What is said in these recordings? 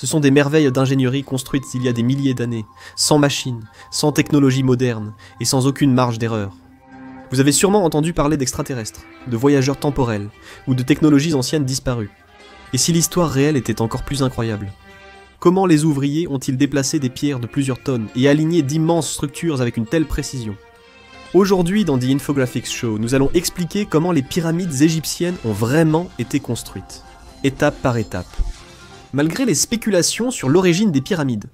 Ce sont des merveilles d'ingénierie construites il y a des milliers d'années, sans machines, sans technologie moderne et sans aucune marge d'erreur. Vous avez sûrement entendu parler d'extraterrestres, de voyageurs temporels ou de technologies anciennes disparues. Et si l'histoire réelle était encore plus incroyable? Comment les ouvriers ont-ils déplacé des pierres de plusieurs tonnes et aligné d'immenses structures avec une telle précision? Aujourd'hui, dans The Infographics Show, nous allons expliquer comment les pyramides égyptiennes ont vraiment été construites, étape par étape. Malgré les spéculations sur l'origine des pyramides,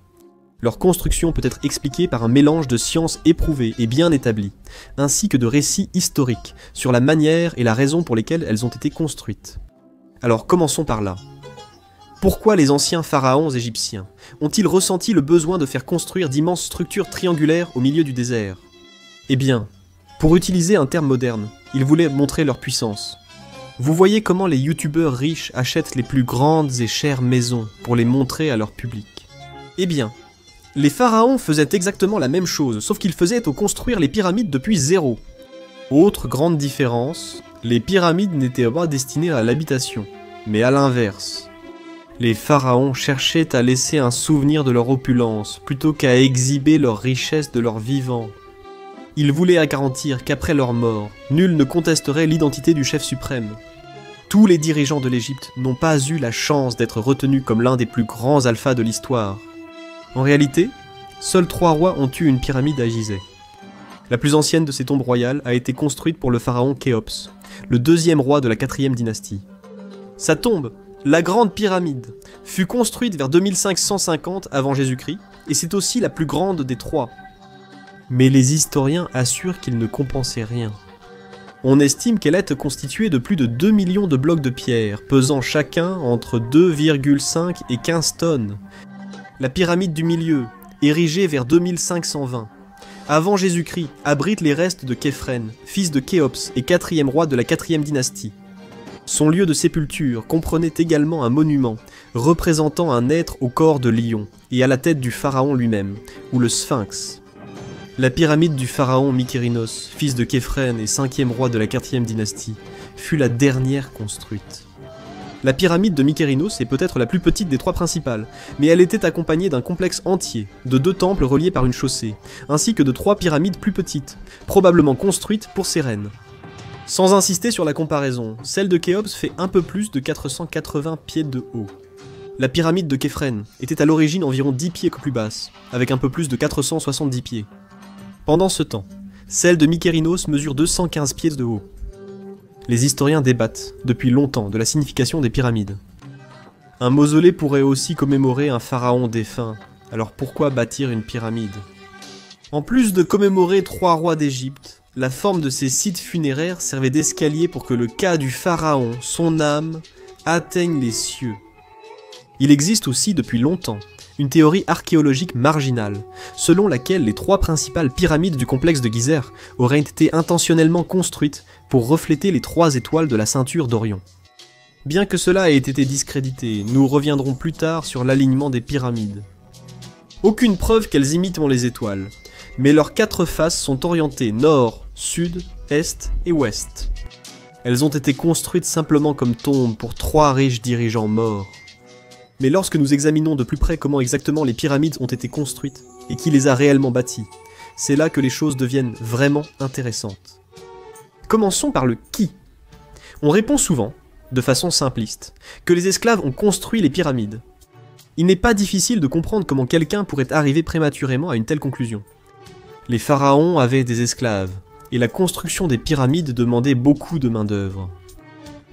leur construction peut être expliquée par un mélange de sciences éprouvées et bien établies, ainsi que de récits historiques sur la manière et la raison pour lesquelles elles ont été construites. Alors commençons par là. Pourquoi les anciens pharaons égyptiens ont-ils ressenti le besoin de faire construire d'immenses structures triangulaires au milieu du désert? Eh bien, pour utiliser un terme moderne, ils voulaient montrer leur puissance. Vous voyez comment les youtubeurs riches achètent les plus grandes et chères maisons pour les montrer à leur public. Eh bien, les pharaons faisaient exactement la même chose, sauf qu'ils faisaient construire les pyramides depuis zéro. Autre grande différence, les pyramides n'étaient pas destinées à l'habitation, mais à l'inverse. Les pharaons cherchaient à laisser un souvenir de leur opulence, plutôt qu'à exhiber leur richesse de leur vivant. Ils voulaient garantir qu'après leur mort, nul ne contesterait l'identité du chef suprême. Tous les dirigeants de l'Égypte n'ont pas eu la chance d'être retenus comme l'un des plus grands alphas de l'histoire. En réalité, seuls 3 rois ont eu une pyramide à Gizeh. La plus ancienne de ces tombes royales a été construite pour le pharaon Khéops, le 2e roi de la 4e dynastie. Sa tombe, la Grande Pyramide, fut construite vers 2550 avant Jésus-Christ, et c'est aussi la plus grande des 3. Mais les historiens assurent qu'il ne compensait rien. On estime qu'elle est constituée de plus de 2 millions de blocs de pierre, pesant chacun entre 2,5 et 15 tonnes. La pyramide du milieu, érigée vers 2520, avant Jésus-Christ, abrite les restes de Képhren, fils de Khéops et 4e roi de la 4e dynastie. Son lieu de sépulture comprenait également un monument, représentant un être au corps de lion, et à la tête du pharaon lui-même, ou le sphinx. La pyramide du pharaon Mykérinos, fils de Képhren et 5e roi de la 4e dynastie, fut la dernière construite. La pyramide de Mykérinos est peut-être la plus petite des 3 principales, mais elle était accompagnée d'un complexe entier, de 2 temples reliés par une chaussée, ainsi que de 3 pyramides plus petites, probablement construites pour ses reines. Sans insister sur la comparaison, celle de Khéops fait un peu plus de 480 pieds de haut. La pyramide de Képhren était à l'origine environ 10 pieds plus basse, avec un peu plus de 470 pieds. Pendant ce temps, celle de Mykérinos mesure 215 pieds de haut. Les historiens débattent, depuis longtemps, de la signification des pyramides. Un mausolée pourrait aussi commémorer un pharaon défunt, alors pourquoi bâtir une pyramide? En plus de commémorer 3 rois d'Égypte, la forme de ces sites funéraires servait d'escalier pour que le cas du pharaon, son âme, atteigne les cieux. Il existe aussi depuis longtemps une théorie archéologique marginale, selon laquelle les 3 principales pyramides du complexe de Gizeh auraient été intentionnellement construites pour refléter les 3 étoiles de la ceinture d'Orion. Bien que cela ait été discrédité, nous reviendrons plus tard sur l'alignement des pyramides. Aucune preuve qu'elles imitent les étoiles, mais leurs 4 faces sont orientées nord, sud, est et ouest. Elles ont été construites simplement comme tombes pour 3 riches dirigeants morts. Mais lorsque nous examinons de plus près comment exactement les pyramides ont été construites, et qui les a réellement bâties, c'est là que les choses deviennent vraiment intéressantes. Commençons par le qui. On répond souvent, de façon simpliste, que les esclaves ont construit les pyramides. Il n'est pas difficile de comprendre comment quelqu'un pourrait arriver prématurément à une telle conclusion. Les pharaons avaient des esclaves, et la construction des pyramides demandait beaucoup de main-d'œuvre.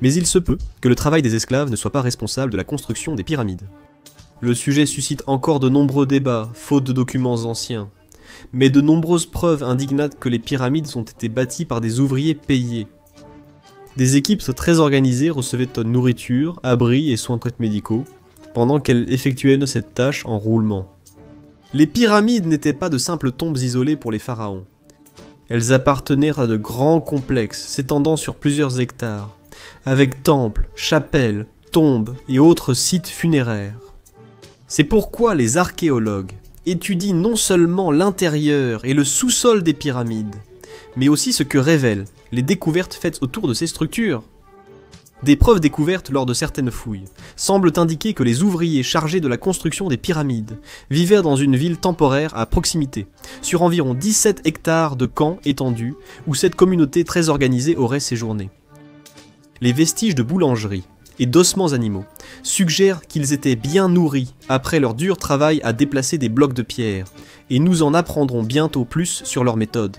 Mais il se peut que le travail des esclaves ne soit pas responsable de la construction des pyramides. Le sujet suscite encore de nombreux débats, faute de documents anciens. Mais de nombreuses preuves indiquent que les pyramides ont été bâties par des ouvriers payés. Des équipes très organisées recevaient nourriture, abris et soins médicaux, pendant qu'elles effectuaient cette tâche en roulement. Les pyramides n'étaient pas de simples tombes isolées pour les pharaons. Elles appartenaient à de grands complexes s'étendant sur plusieurs hectares, avec temples, chapelles, tombes et autres sites funéraires. C'est pourquoi les archéologues étudient non seulement l'intérieur et le sous-sol des pyramides, mais aussi ce que révèlent les découvertes faites autour de ces structures. Des preuves découvertes lors de certaines fouilles semblent indiquer que les ouvriers chargés de la construction des pyramides vivaient dans une ville temporaire à proximité, sur environ 17 hectares de camps étendus où cette communauté très organisée aurait séjourné. Les vestiges de boulangerie et d'ossements animaux suggèrent qu'ils étaient bien nourris après leur dur travail à déplacer des blocs de pierre, et nous en apprendrons bientôt plus sur leur méthode.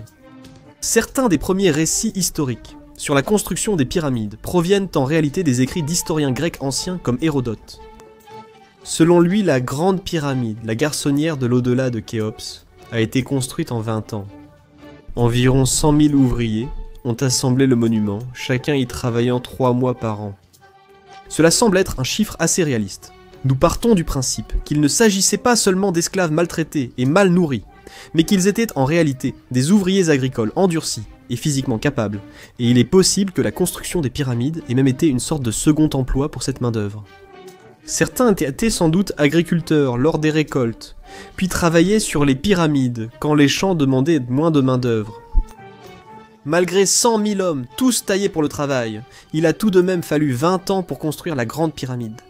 Certains des premiers récits historiques sur la construction des pyramides proviennent en réalité des écrits d'historiens grecs anciens comme Hérodote. Selon lui, la grande pyramide, la garçonnière de l'au-delà de Khéops, a été construite en 20 ans. Environ 100 000 ouvriers ont assemblé le monument, chacun y travaillant 3 mois par an. Cela semble être un chiffre assez réaliste. Nous partons du principe qu'il ne s'agissait pas seulement d'esclaves maltraités et mal nourris, mais qu'ils étaient en réalité des ouvriers agricoles endurcis et physiquement capables, et il est possible que la construction des pyramides ait même été une sorte de second emploi pour cette main-d'œuvre. Certains étaient sans doute agriculteurs lors des récoltes, puis travaillaient sur les pyramides quand les champs demandaient moins de main-d'œuvre. Malgré 100 000 hommes, tous taillés pour le travail, il a tout de même fallu 20 ans pour construire la grande pyramide.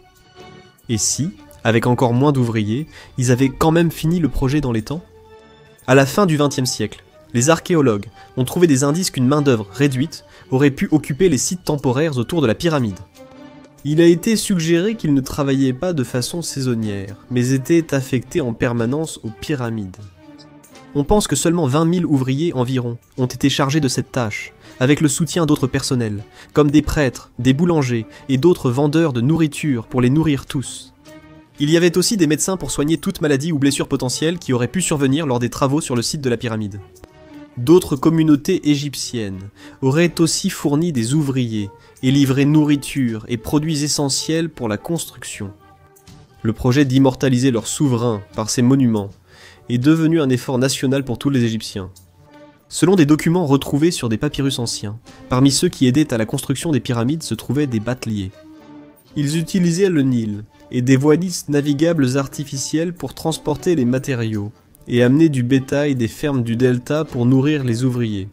Et si, avec encore moins d'ouvriers, ils avaient quand même fini le projet dans les temps ? À la fin du XXe siècle, les archéologues ont trouvé des indices qu'une main-d'œuvre réduite aurait pu occuper les sites temporaires autour de la pyramide. Il a été suggéré qu'ils ne travaillaient pas de façon saisonnière, mais étaient affectés en permanence aux pyramides. On pense que seulement 20 000 ouvriers environ ont été chargés de cette tâche, avec le soutien d'autres personnels, comme des prêtres, des boulangers et d'autres vendeurs de nourriture pour les nourrir tous. Il y avait aussi des médecins pour soigner toute maladie ou blessure potentielle qui auraient pu survenir lors des travaux sur le site de la pyramide. D'autres communautés égyptiennes auraient aussi fourni des ouvriers et livré nourriture et produits essentiels pour la construction. Le projet d'immortaliser leur souverain par ces monuments est devenu un effort national pour tous les Égyptiens. Selon des documents retrouvés sur des papyrus anciens, parmi ceux qui aidaient à la construction des pyramides se trouvaient des bateliers. Ils utilisaient le Nil et des voies navigables artificielles pour transporter les matériaux et amener du bétail des fermes du delta pour nourrir les ouvriers.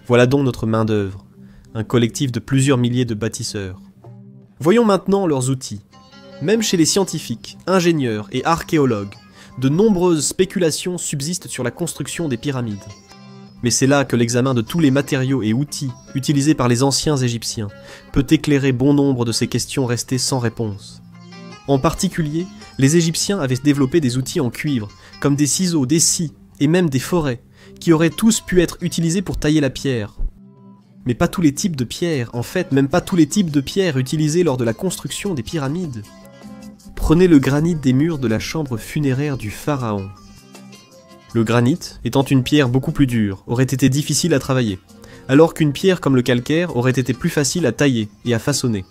Voilà donc notre main-d'œuvre, un collectif de plusieurs milliers de bâtisseurs. Voyons maintenant leurs outils. Même chez les scientifiques, ingénieurs et archéologues, de nombreuses spéculations subsistent sur la construction des pyramides. Mais c'est là que l'examen de tous les matériaux et outils utilisés par les anciens Égyptiens peut éclairer bon nombre de ces questions restées sans réponse. En particulier, les Égyptiens avaient développé des outils en cuivre, comme des ciseaux, des scies et même des forêts, qui auraient tous pu être utilisés pour tailler la pierre. Mais pas tous les types de pierres, en fait, même pas tous les types de pierres utilisés lors de la construction des pyramides. Prenez le granit des murs de la chambre funéraire du pharaon. Le granit, étant une pierre beaucoup plus dure, aurait été difficile à travailler, alors qu'une pierre comme le calcaire aurait été plus facile à tailler et à façonner.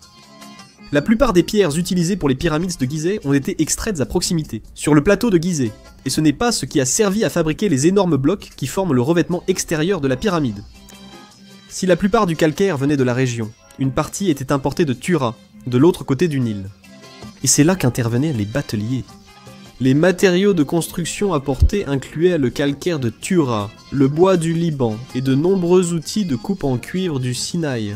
La plupart des pierres utilisées pour les pyramides de Gizeh ont été extraites à proximité, sur le plateau de Gizeh, et ce n'est pas ce qui a servi à fabriquer les énormes blocs qui forment le revêtement extérieur de la pyramide. Si la plupart du calcaire venait de la région, une partie était importée de Tura, de l'autre côté du Nil. Et c'est là qu'intervenaient les bateliers. Les matériaux de construction apportés incluaient le calcaire de Tura, le bois du Liban et de nombreux outils de coupe en cuivre du Sinaï.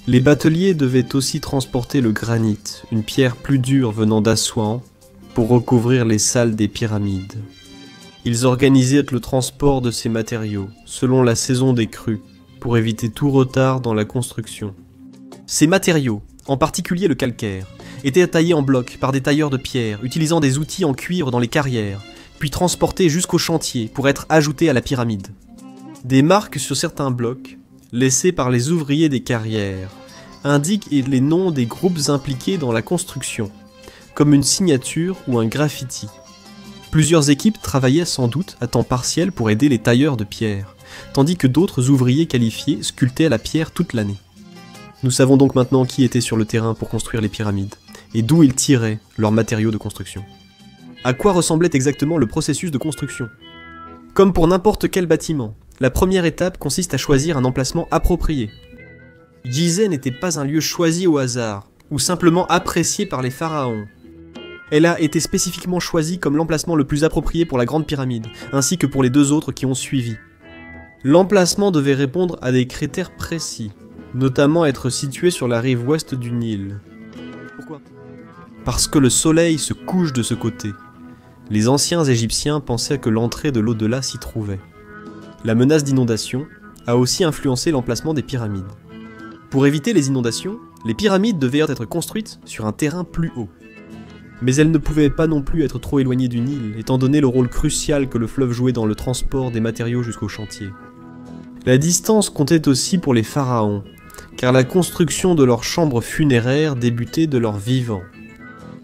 Les bateliers devaient aussi transporter le granit, une pierre plus dure venant d'Assouan, pour recouvrir les salles des pyramides. Ils organisaient le transport de ces matériaux, selon la saison des crues, pour éviter tout retard dans la construction. Ces matériaux, en particulier le calcaire, étaient taillés en blocs par des tailleurs de pierre, utilisant des outils en cuivre dans les carrières, puis transportés jusqu'au chantier pour être ajoutés à la pyramide. Des marques sur certains blocs, laissés par les ouvriers des carrières, indiquent les noms des groupes impliqués dans la construction, comme une signature ou un graffiti. Plusieurs équipes travaillaient sans doute à temps partiel pour aider les tailleurs de pierre, tandis que d'autres ouvriers qualifiés sculptaient la pierre toute l'année. Nous savons donc maintenant qui était sur le terrain pour construire les pyramides, et d'où ils tiraient leurs matériaux de construction. À quoi ressemblait exactement le processus de construction ? Comme pour n'importe quel bâtiment, la première étape consiste à choisir un emplacement approprié. Gizeh n'était pas un lieu choisi au hasard, ou simplement apprécié par les pharaons. Elle a été spécifiquement choisie comme l'emplacement le plus approprié pour la grande pyramide, ainsi que pour les deux autres qui ont suivi. L'emplacement devait répondre à des critères précis. notamment être situées sur la rive ouest du Nil. Pourquoi? Parce que le soleil se couche de ce côté. Les anciens Égyptiens pensaient que l'entrée de l'au-delà s'y trouvait. La menace d'inondation a aussi influencé l'emplacement des pyramides. Pour éviter les inondations, les pyramides devaient être construites sur un terrain plus haut. Mais elles ne pouvaient pas non plus être trop éloignées du Nil, étant donné le rôle crucial que le fleuve jouait dans le transport des matériaux jusqu'au chantier. La distance comptait aussi pour les pharaons, car la construction de leurs chambres funéraires débutait de leur vivant.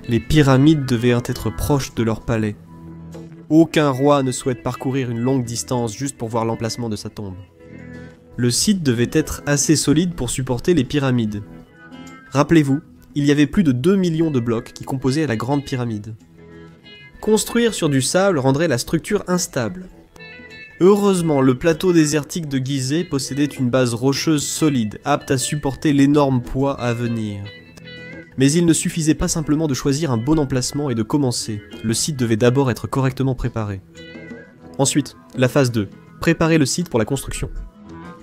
Les pyramides devaient être proches de leur palais. Aucun roi ne souhaite parcourir une longue distance juste pour voir l'emplacement de sa tombe. Le site devait être assez solide pour supporter les pyramides. Rappelez-vous, il y avait plus de 2 millions de blocs qui composaient la grande pyramide. Construire sur du sable rendrait la structure instable. Heureusement, le plateau désertique de Gizeh possédait une base rocheuse solide, apte à supporter l'énorme poids à venir. Mais il ne suffisait pas simplement de choisir un bon emplacement et de commencer, le site devait d'abord être correctement préparé. Ensuite, la phase 2, préparer le site pour la construction.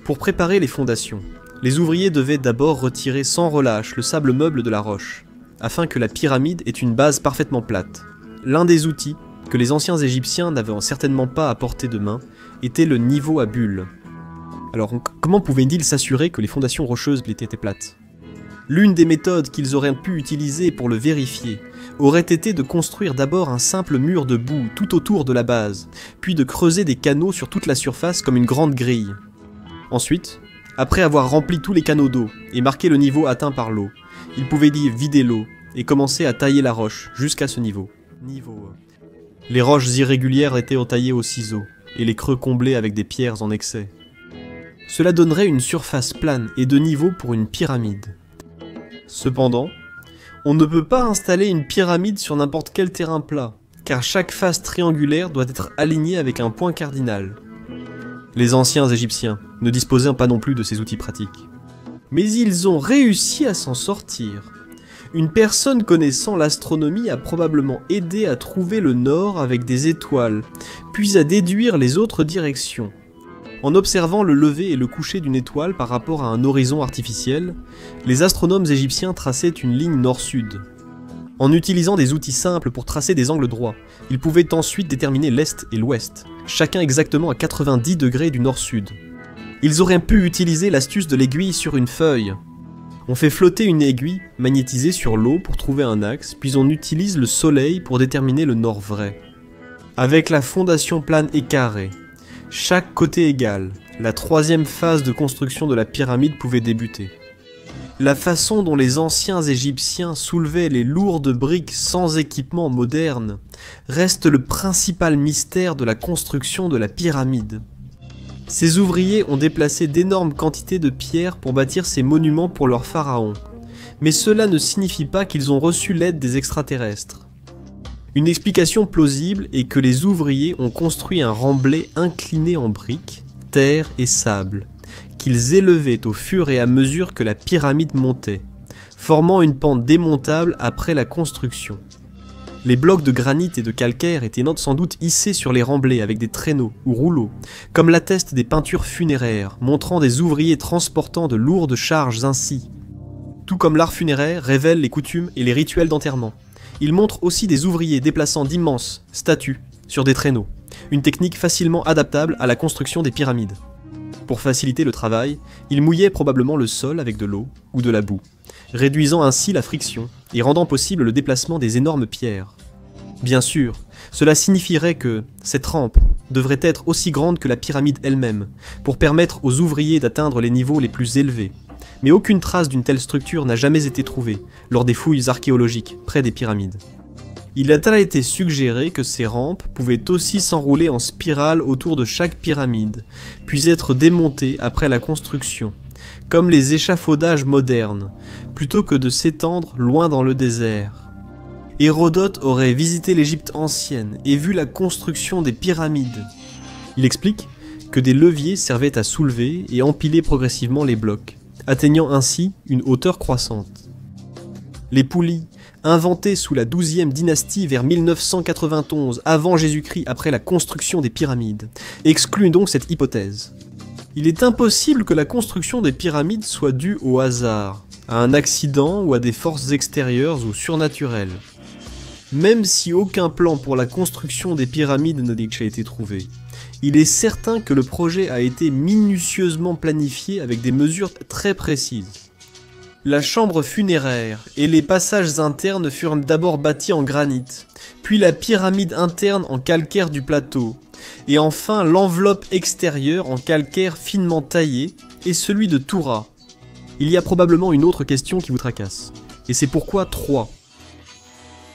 Pour préparer les fondations, les ouvriers devaient d'abord retirer sans relâche le sable meuble de la roche, afin que la pyramide ait une base parfaitement plate. L'un des outils, que les anciens Égyptiens n'avaient certainement pas à portée de main, était le niveau à bulles. Alors comment pouvaient-ils s'assurer que les fondations rocheuses étaient plates? L'une des méthodes qu'ils auraient pu utiliser pour le vérifier aurait été de construire d'abord un simple mur de boue tout autour de la base, puis de creuser des canaux sur toute la surface comme une grande grille. Ensuite, après avoir rempli tous les canaux d'eau et marqué le niveau atteint par l'eau, ils pouvaient vider l'eau et commencer à tailler la roche jusqu'à ce niveau. Les roches irrégulières étaient entaillées au ciseau et les creux comblés avec des pierres en excès. Cela donnerait une surface plane et de niveau pour une pyramide. Cependant, on ne peut pas installer une pyramide sur n'importe quel terrain plat, car chaque face triangulaire doit être alignée avec un point cardinal. Les anciens Égyptiens ne disposaient pas non plus de ces outils pratiques. Mais ils ont réussi à s'en sortir. Une personne connaissant l'astronomie a probablement aidé à trouver le nord avec des étoiles, puis à déduire les autres directions. En observant le lever et le coucher d'une étoile par rapport à un horizon artificiel, les astronomes égyptiens traçaient une ligne nord-sud. En utilisant des outils simples pour tracer des angles droits, ils pouvaient ensuite déterminer l'est et l'ouest, chacun exactement à 90 degrés du nord-sud. Ils auraient pu utiliser l'astuce de l'aiguille sur une feuille. On fait flotter une aiguille magnétisée sur l'eau pour trouver un axe, puis on utilise le soleil pour déterminer le nord vrai. Avec la fondation plane et carrée, chaque côté égal, la troisième phase de construction de la pyramide pouvait débuter. La façon dont les anciens Égyptiens soulevaient les lourdes briques sans équipement moderne reste le principal mystère de la construction de la pyramide. Ces ouvriers ont déplacé d'énormes quantités de pierres pour bâtir ces monuments pour leurs pharaons, mais cela ne signifie pas qu'ils ont reçu l'aide des extraterrestres. Une explication plausible est que les ouvriers ont construit un remblai incliné en briques, terre et sable, qu'ils élevaient au fur et à mesure que la pyramide montait, formant une pente démontable après la construction. Les blocs de granit et de calcaire étaient sans doute hissés sur les remblais avec des traîneaux ou rouleaux, comme l'attestent des peintures funéraires, montrant des ouvriers transportant de lourdes charges ainsi. Tout comme l'art funéraire révèle les coutumes et les rituels d'enterrement, il montre aussi des ouvriers déplaçant d'immenses statues sur des traîneaux, une technique facilement adaptable à la construction des pyramides. Pour faciliter le travail, ils mouillaient probablement le sol avec de l'eau ou de la boue, réduisant ainsi la friction et rendant possible le déplacement des énormes pierres. Bien sûr, cela signifierait que cette rampe devrait être aussi grande que la pyramide elle-même, pour permettre aux ouvriers d'atteindre les niveaux les plus élevés. Mais aucune trace d'une telle structure n'a jamais été trouvée lors des fouilles archéologiques près des pyramides. Il a été suggéré que ces rampes pouvaient aussi s'enrouler en spirale autour de chaque pyramide, puis être démontées après la construction, comme les échafaudages modernes, plutôt que de s'étendre loin dans le désert. Hérodote aurait visité l'Égypte ancienne et vu la construction des pyramides. Il explique que des leviers servaient à soulever et empiler progressivement les blocs, atteignant ainsi une hauteur croissante. Les poulies, inventées sous la 12e dynastie vers 1991 avant Jésus-Christ après la construction des pyramides, excluent donc cette hypothèse. Il est impossible que la construction des pyramides soit due au hasard, à un accident ou à des forces extérieures ou surnaturelles. Même si aucun plan pour la construction des pyramides n'a déjà été trouvé, il est certain que le projet a été minutieusement planifié avec des mesures très précises. La chambre funéraire et les passages internes furent d'abord bâtis en granit, puis la pyramide interne en calcaire du plateau, et enfin l'enveloppe extérieure en calcaire finement taillé, et celui de Toura. Il y a probablement une autre question qui vous tracasse, et c'est pourquoi 3.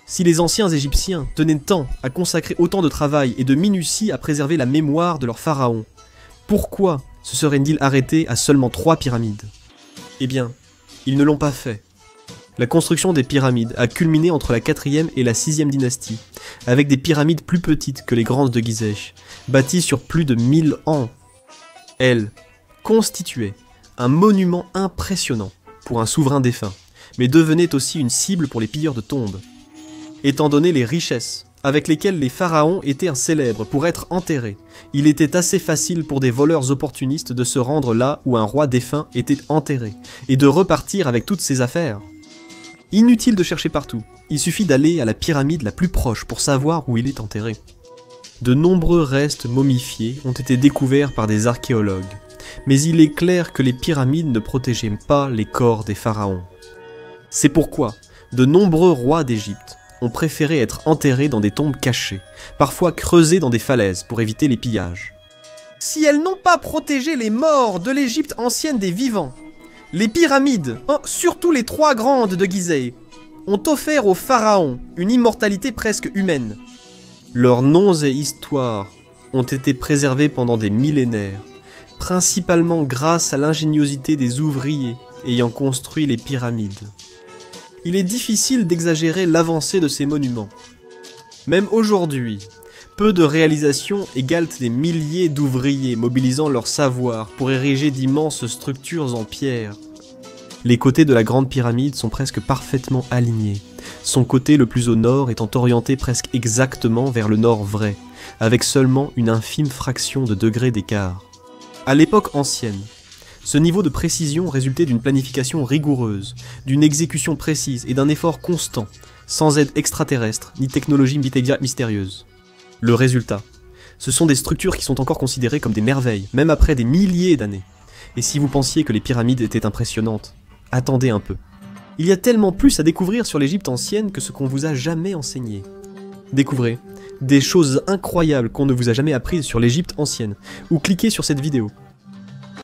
Si les anciens Égyptiens tenaient tant à consacrer autant de travail et de minutie à préserver la mémoire de leur pharaon, pourquoi se seraient-ils arrêtés à seulement 3 pyramides? Eh bien, ils ne l'ont pas fait. La construction des pyramides a culminé entre la 4e et la 6e dynastie, avec des pyramides plus petites que les grandes de Gizeh, bâties sur plus de 1000 ans. Elles constituaient un monument impressionnant pour un souverain défunt, mais devenaient aussi une cible pour les pilleurs de tombes. Étant donné les richesses avec lesquelles les pharaons étaient célèbres pour être enterrés, il était assez facile pour des voleurs opportunistes de se rendre là où un roi défunt était enterré, et de repartir avec toutes ses affaires. Inutile de chercher partout, il suffit d'aller à la pyramide la plus proche pour savoir où il est enterré. De nombreux restes momifiés ont été découverts par des archéologues, mais il est clair que les pyramides ne protégeaient pas les corps des pharaons. C'est pourquoi de nombreux rois d'Égypte ont préféré être enterrés dans des tombes cachées, parfois creusées dans des falaises pour éviter les pillages. Si elles n'ont pas protégé les morts de l'Égypte ancienne des vivants, les pyramides, surtout les 3 grandes de Gizeh, ont offert aux pharaons une immortalité presque humaine. Leurs noms et histoires ont été préservés pendant des millénaires, principalement grâce à l'ingéniosité des ouvriers ayant construit les pyramides. Il est difficile d'exagérer l'avancée de ces monuments. Même aujourd'hui, peu de réalisations égalent des milliers d'ouvriers mobilisant leur savoir pour ériger d'immenses structures en pierre. Les côtés de la grande pyramide sont presque parfaitement alignés, son côté le plus au nord étant orienté presque exactement vers le nord vrai, avec seulement une infime fraction de degré d'écart. À l'époque ancienne, ce niveau de précision résultait d'une planification rigoureuse, d'une exécution précise et d'un effort constant, sans aide extraterrestre ni technologie mystérieuse. Le résultat, ce sont des structures qui sont encore considérées comme des merveilles, même après des milliers d'années. Et si vous pensiez que les pyramides étaient impressionnantes, attendez un peu. Il y a tellement plus à découvrir sur l'Égypte ancienne que ce qu'on vous a jamais enseigné. Découvrez des choses incroyables qu'on ne vous a jamais apprises sur l'Égypte ancienne, ou cliquez sur cette vidéo.